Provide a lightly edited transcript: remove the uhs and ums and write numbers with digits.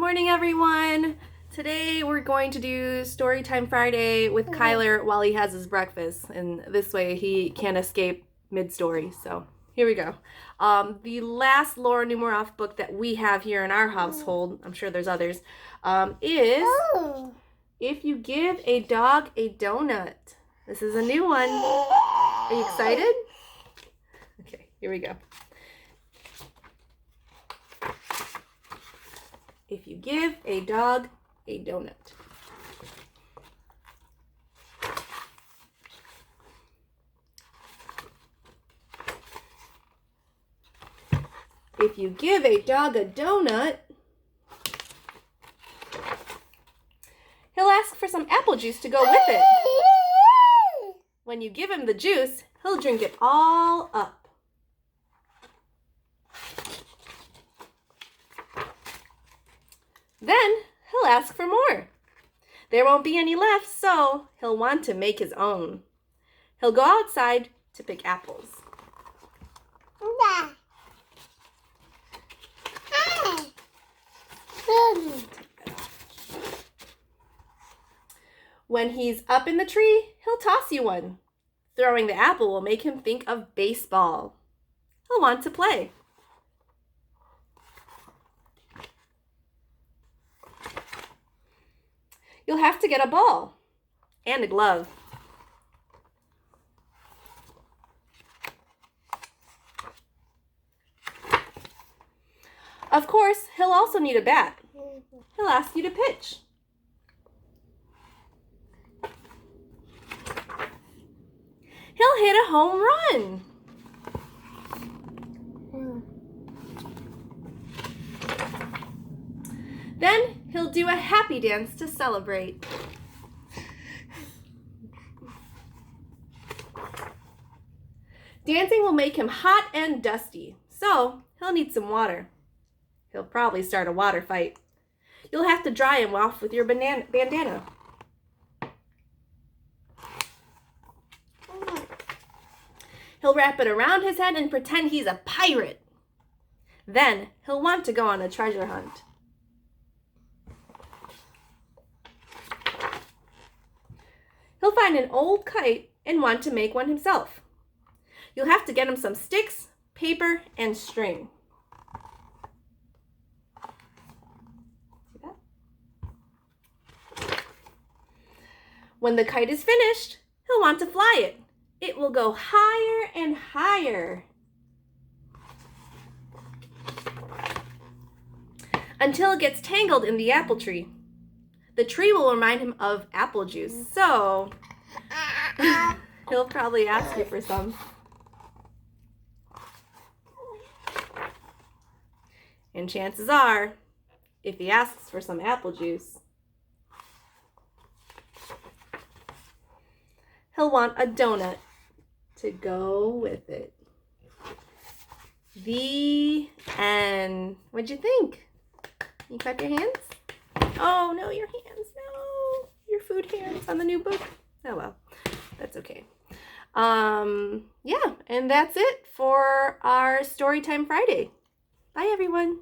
morning, everyone. Today we're going to do Storytime Friday with Kyler while he has his breakfast, and this way he can't escape mid-story. So here we go. The last Laura Numeroff book that we have here in our household, I'm sure there's others, is If You Give a Dog a Donut. This is a new one. Are you excited? Okay, here we go. If you give a dog a donut. If you give a dog a donut, he'll ask for some apple juice to go with it. When you give him the juice, he'll drink it all up. Then he'll ask for more. There won't be any left, so he'll want to make his own. He'll go outside to pick apples. When he's up in the tree, he'll toss you one. Throwing the apple will make him think of baseball. He'll want to play. You'll have to get a ball and a glove. Of course, he'll also need a bat. He'll ask you to pitch. He'll hit a home run. Then he'll do a happy dance to celebrate. Dancing will make him hot and dusty, so he'll need some water. He'll probably start a water fight. You'll have to dry him off with your bandana. He'll wrap it around his head and pretend he's a pirate. Then he'll want to go on a treasure hunt. He'll find an old kite and want to make one himself. You'll have to get him some sticks, paper, and string. See that? When the kite is finished, he'll want to fly it. It will go higher and higher until it gets tangled in the apple tree. The tree will remind him of apple juice, so he'll probably ask you for some. And chances are, if he asks for some apple juice, he'll want a donut to go with it. The end. What'd you think? You cut your hands? Oh, no, your hands, no. Your food hands on the new book. Oh, well, that's okay. Yeah, and that's it for our Storytime Friday. Bye, everyone.